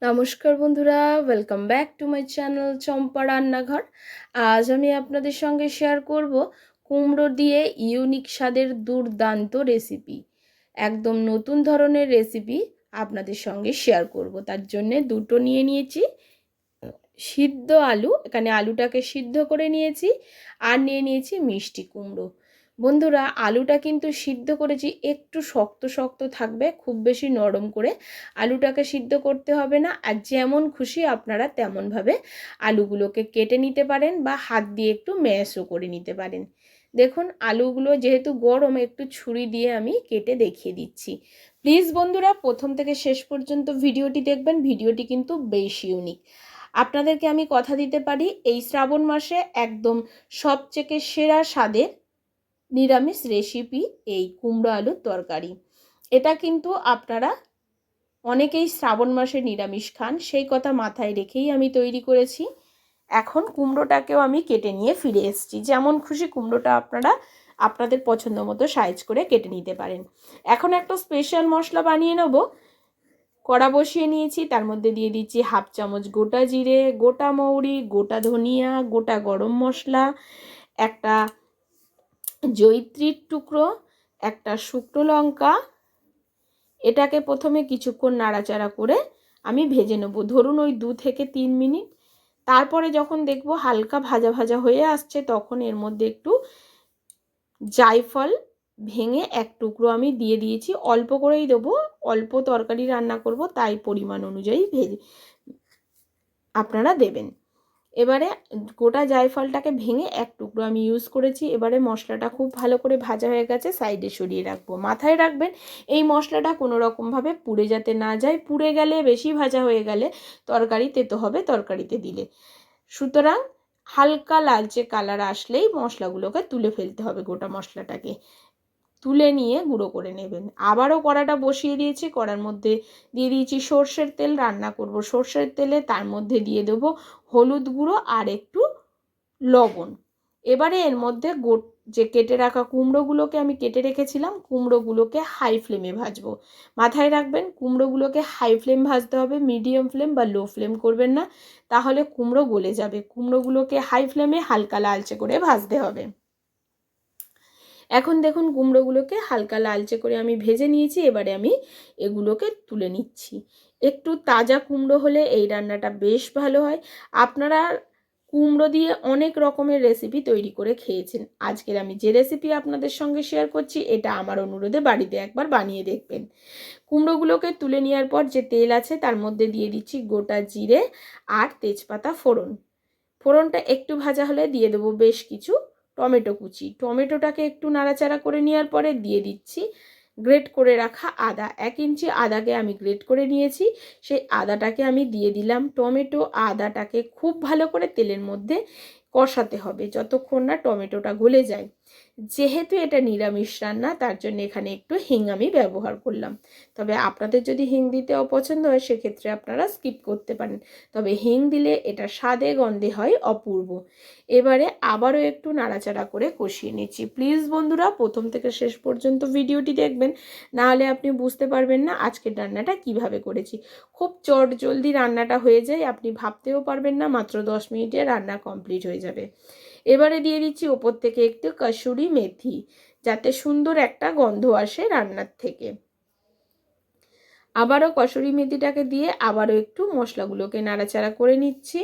নমস্কার বন্ধুরা, welcome back to my channel Champa Rannaghar. আজ আমি আপনাদের সঙ্গে শেয়ার করব কুমড়ো দিয়ে ইউনিক স্বাদের দুর্দান্ত রেসিপি। একদম নতুন ধরনের রেসিপি আপনাদের সঙ্গে শেয়ার করব। তার জন্যে দুটো নিয়ে নিয়েছি সিদ্ধ আলু, এখানে আলুটাকে সিদ্ধ করে নিয়েছি, আর নিয়ে নিয়েছি মিষ্টি কুমড়ো। বন্ধুরা, আলুটা কিন্তু সিদ্ধ করেছি, একটু শক্ত শক্ত থাকবে, খুব বেশি নরম করে আলুটাকে সিদ্ধ করতে হবে না। আর যেমন খুশি আপনারা তেমনভাবে আলুগুলোকে কেটে নিতে পারেন বা হাত দিয়ে একটু ম্যাশও করে নিতে পারেন। দেখুন, আলুগুলো যেহেতু গরম, একটু ছুরি দিয়ে আমি কেটে দেখিয়ে দিচ্ছি। প্লিজ বন্ধুরা, প্রথম থেকে শেষ পর্যন্ত ভিডিওটি দেখবেন, ভিডিওটি কিন্তু বেশ ইউনিক। আপনাদেরকে আমি কথা দিতে পারি, এই শ্রাবণ মাসে একদম সবচেয়ে সেরা স্বাদের নিরামিষ রেসিপি এই কুমড়ো আলুর তরকারি। এটা কিন্তু আপনারা অনেকেই শ্রাবণ মাসে নিরামিষ খান, সেই কথা মাথায় রেখেই আমি তৈরি করেছি। এখন কুমড়োটাকেও আমি কেটে নিয়ে ফিরে এসেছি। যেমন খুশি কুমড়োটা আপনারা আপনাদের পছন্দ মতো সাইজ করে কেটে নিতে পারেন। এখন একটা স্পেশাল মশলা বানিয়ে নেব। কড়া বসিয়ে নিয়েছি, তার মধ্যে দিয়ে দিচ্ছি হাফ চামচ গোটা জিরে, গোটা মৌরি, গোটা ধনিয়া, গোটা গরম মশলা, একটা জয়িত্রীর টুকরো, একটা শুকনো লঙ্কা। এটাকে প্রথমে কিছুক্ষণ নাড়াচাড়া করে আমি ভেজে নেব, ধরুন ওই 2 থেকে 3 মিনিট। তারপরে যখন দেখব হালকা ভাজা ভাজা হয়ে আসছে, তখন এর মধ্যে একটু জায়ফল ভেঙে এক টুকরো আমি দিয়ে দিয়েছি। অল্প করেই দেবো, অল্প তরকারি রান্না করব, তাই পরিমাণ অনুযায়ী আপনারা দেবেন। এবারে গোটা জায়ফলটাকে ভেঙে এক টুকরো আমি ইউজ করেছি। এবারে মশলাটা খুব ভালো করে ভাজা হয়ে গেছে, সাইডে সরিয়ে রাখবো। মাথায় রাখবেন, এই মশলাটা কোনো রকমভাবে পুড়ে যাতে না যায়। পুড়ে গেলে, বেশি ভাজা হয়ে গেলে তরকারি তেতো হবে তরকারিতে দিলে। সুতরাং হালকা লালচে কালার আসলেই মশলাগুলোকে তুলে ফেলতে হবে, গোটা মশলাটাকে তুলে নিয়ে গুঁড়ো করে নেবেন। আবারও কড়াটা বসিয়ে দিয়েছি, কড়ার মধ্যে দিয়ে দিয়েছি সর্ষের তেল, রান্না করব সর্ষের তেলে। তার মধ্যে দিয়ে দেবো হলুদ গুঁড়ো আর একটু লবণ। এবারে এর মধ্যে যে কেটে রাখা কুমড়োগুলোকে আমি কেটে রেখেছিলাম, কুমড়োগুলোকে হাই ফ্লেমে ভাজবো। মাথায় রাখবেন, কুমড়োগুলোকে হাই ফ্লেম ভাজতে হবে, মিডিয়াম ফ্লেম বা লো ফ্লেম করবেন না, তাহলে কুমড়ো গলে যাবে। কুমড়োগুলোকে হাই ফ্লেমে হালকা লালচে করে ভাজতে হবে। এখন দেখুন, কুমড়োগুলোকে হালকা লালচে করে আমি ভেজে নিয়েছি। এবারে আমি এগুলোকে তুলে নিচ্ছি। একটু তাজা কুমড়ো হলে এই রান্নাটা বেশ ভালো হয়। আপনারা কুমড়ো দিয়ে অনেক রকমের রেসিপি তৈরি করে খেয়েছেন। আজকের আমি যে রেসিপি আপনাদের সঙ্গে শেয়ার করছি, এটা আমার অনুরোধে বাড়িতে একবার বানিয়ে দেখবেন। কুমড়োগুলোকে তুলে নেওয়ার পর যে তেল আছে, তার মধ্যে দিয়ে দিচ্ছি গোটা জিরে আর তেজপাতা ফোড়ন। ফোড়নটা একটু ভাজা হলে দিয়ে দেবো বেশ কিছু টমেটো কুচি। টমেটোটাকে একটু নাড়াচাড়া করে নেওয়ার পরে দিয়ে দিচ্ছি গ্রেট করে রাখা আদা। 1 ইঞ্চি আদাকে আমি গ্রেট করে নিয়েছি, সেই আদাটাকে আমি দিয়ে দিলাম। টমেটো আদাটাকে খুব ভালো করে তেলের মধ্যে কষাতে হবে যতক্ষণ না টমেটোটা গলে যায়। যেহেতু এটা নিরামিষ রান্না, তার জন্য এখানে একটু হিং আমি ব্যবহার করলাম। তবে আপনাদের যদি হিং দিতে অপছন্দ হয়, সেক্ষেত্রে আপনারা স্কিপ করতে পারেন। তবে হিং দিলে এটা স্বাদে গন্ধে হয় অপূর্ব। এবারে আবারও একটু নাড়াচাড়া করে কষিয়ে নিচ্ছি। প্লিজ বন্ধুরা, প্রথম থেকে শেষ পর্যন্ত ভিডিওটি দেখবেন, নাহলে আপনি বুঝতে পারবেন না আজকের রান্নাটা কিভাবে করেছি। খুব চটজলদি রান্নাটা হয়ে যায়, আপনি ভাবতেও পারবেন না, মাত্র 10 মিনিটে রান্না কমপ্লিট হয়ে যাবে। এবারে দিয়ে দিচ্ছি ওপর থেকে একটু কসুরি মেথি, যাতে সুন্দর একটা গন্ধ আসে রান্নার থেকে। আবারও কসুরি মেথিটাকে দিয়ে আবারও একটু মশলাগুলোকে নাড়াচাড়া করে নিচ্ছি।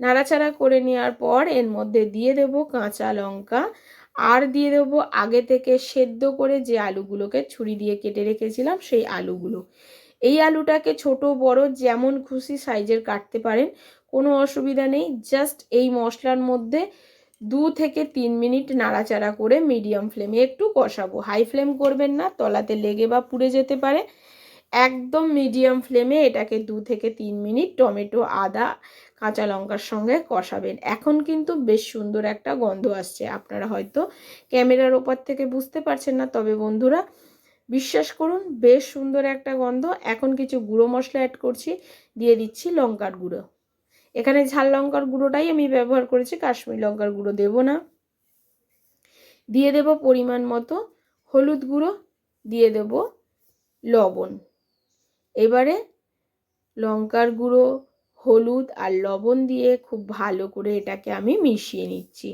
নাড়াচাড়া করে নেওয়ার পর এর মধ্যে দিয়ে দেব কাঁচা লঙ্কা, আর দিয়ে দেবো আগে থেকে সেদ্ধ করে যে আলুগুলোকে ছুরি দিয়ে কেটে রেখেছিলাম, সেই আলুগুলো। এই আলুটাকে ছোট বড় যেমন খুশি সাইজের কাটতে পারেন, কোনো অসুবিধা নেই। জাস্ট এই মশলার মধ্যে 2 থেকে 3 মিনিট নাড়াচাড়া করে মিডিয়াম ফ্লেমে একটু কষাবো। হাই ফ্লেম করবেন না, তলাতে লেগে বা পুড়ে যেতে পারে। একদম মিডিয়াম ফ্লেমে এটাকে 2 থেকে 3 মিনিট টমেটো আদা কাঁচা লঙ্কার সঙ্গে কষাবেন। এখন কিন্তু বেশ সুন্দর একটা গন্ধ আসছে। আপনারা হয়তো ক্যামেরার ওপর থেকে বুঝতে পারছেন না, তবে বন্ধুরা বিশ্বাস করুন, বেশ সুন্দর একটা গন্ধ। এখন কিছু গুঁড়ো মশলা অ্যাড করছি। দিয়ে দিচ্ছি লঙ্কার গুঁড়ো। এখানে ঝাল লঙ্কার গুঁড়োটাই আমি ব্যবহার করেছি, কাশ্মীরি লঙ্কার গুঁড়ো দেব না। দিয়ে দেব পরিমাণ মতো হলুদ গুঁড়ো, দিয়ে দেব লবণ। এবারে লঙ্কার গুঁড়ো, হলুদ আর লবণ দিয়ে খুব ভালো করে এটাকে আমি মিশিয়ে নিচ্ছি।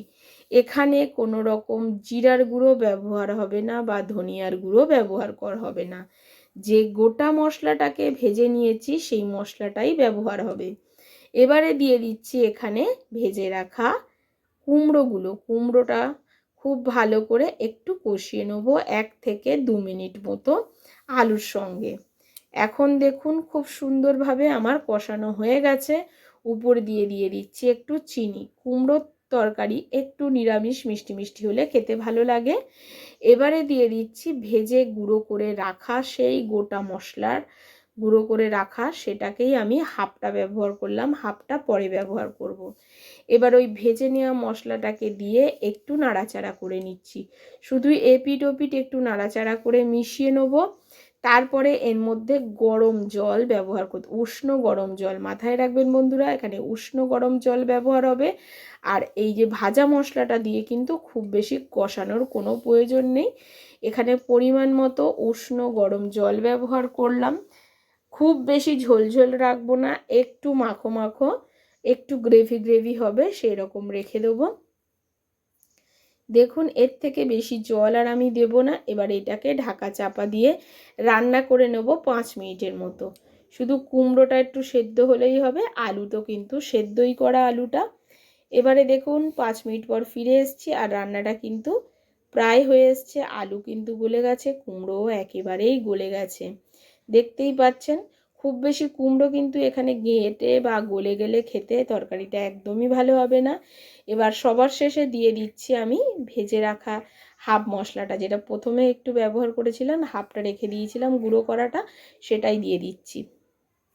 এখানে কোনো রকম জিরার গুঁড়ো ব্যবহার হবে না বা ধনিয়ার গুঁড়ো ব্যবহার করা হবে না। যে গোটা মশলাটাকে ভেজে নিয়েছি সেই মশলাটাই ব্যবহার হবে। এবারে দিয়ে দিচ্ছি এখানে ভেজে রাখা কুমড়োগুলো। কুমড়োটা খুব ভালো করে একটু কষিয়ে নেবো 1 থেকে 2 মিনিট মতো আলুর সঙ্গে। এখন দেখুন খুব সুন্দরভাবে আমার কষানো হয়ে গেছে। উপর দিয়ে দিচ্ছি একটু চিনি। কুমড়োর তরকারি একটু নিরামিষ মিষ্টি মিষ্টি হলে খেতে ভালো লাগে। এবারে দিয়ে দিচ্ছি ভেজে গুঁড়ো করে রাখা সেই গোটা মশলার গুঁড়ো করে রাখা, সেটাকেই আমি হাফটা ব্যবহার করলাম, হাফটা পরে ব্যবহার করব। এবার ওই ভেজে নেওয়া মশলাটাকে দিয়ে একটু নাড়াচাড়া করে নিচ্ছি। শুধু এপিট ওপিট একটু নাড়াচাড়া করে মিশিয়ে নেব। তারপরে এর মধ্যে গরম জল ব্যবহার করতে, উষ্ণ গরম জল, মাথায় রাখবেন বন্ধুরা, এখানে উষ্ণ গরম জল ব্যবহার হবে। আর এই যে ভাজা মশলাটা দিয়ে কিন্তু খুব বেশি কষানোর কোনো প্রয়োজন নেই। এখানে পরিমাণ মতো উষ্ণ গরম জল ব্যবহার করলাম। খুব বেশি ঝোলঝোল রাখবো না, একটু মাখো মাখো, একটু গ্রেভি গ্রেভি হবে সেই রকম রেখে দেবো। দেখুন এর থেকে বেশি জল আর আমি দেব না। এবার এটাকে ঢাকা চাপা দিয়ে রান্না করে নেব 5 মিনিটের মতো। শুধু কুমড়োটা একটু সেদ্ধ হলেই হবে, আলু তো কিন্তু সেদ্ধই করা আলুটা। এবারে দেখুন 5 মিনিট পর ফিরে এসেছি আর রান্নাটা কিন্তু প্রায় হয়ে এসছে। আলু কিন্তু গলে গেছে, কুমড়োও একেবারেই গলে গেছে, দেখতেই পাচ্ছেন। খুব বেশি কুমড়ো কিন্তু এখানে ঘেঁটে বা গলে গেলে খেতে তরকারিটা একদমই ভালো হবে না। এবার সবার শেষে দিয়ে দিচ্ছি আমি ভেজে রাখা হাফ মশলাটা, যেটা প্রথমে একটু ব্যবহার করেছিলাম, হাফটা রেখে দিয়েছিলাম গুঁড়ো করাটা, সেটাই দিয়ে দিচ্ছি।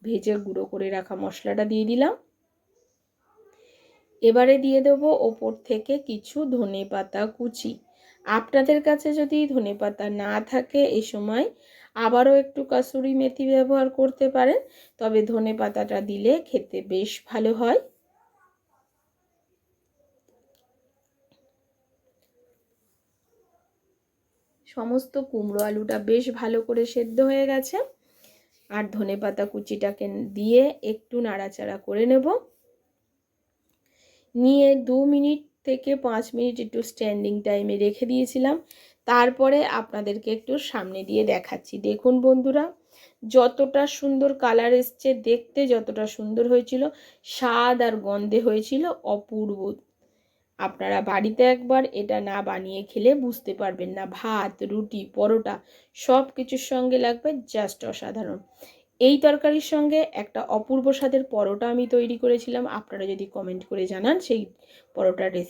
ভেজে গুঁড়ো করে রাখা মশলাটা দিয়ে দিলাম। এবারে দিয়ে দেবো ওপর থেকে কিছু ধনেপাতা কুচি। আপনাদের কাছে যদি ধনেপাতা না থাকে এই সময় আবারও একটু কাসুরি মেথি ব্যবহার করতে পারেন, তবে ধনেপাতাটা দিলে খেতে বেশ ভালো হয়। সমস্ত কুমড়ো আলুটা বেশ ভালো করে সেদ্ধ হয়ে গেছে। আর ধনেপাতা কুচিটাকে দিয়ে একটু নাড়াচাড়া করে নেব। নিয়ে 2 মিনিট থেকে 5 মিনিট একটু স্ট্যান্ডিং টাইমে রেখে দিয়েছিলাম। তারপরে আপনাদেরকে একটু সামনে দিয়ে দেখাচ্ছি। দেখুন বন্ধুরা, যতটা সুন্দর কালার এসছে, দেখতে যতটা সুন্দর হয়েছিল, স্বাদ আর গন্ধে হয়েছিল অপূর্ব। আপনারা বাড়িতে একবার এটা না বানিয়ে খেলে বুঝতে পারবেন না। ভাত, রুটি, পরোটা সব কিছুর সঙ্গে লাগবে জাস্ট অসাধারণ। এই তরকারির সঙ্গে একটা অপূর্ব স্বাদের পরোটা আমি তৈরি করেছিলাম। আপনারা যদি কমেন্ট করে জানান সেই পরোটার রেসিপি।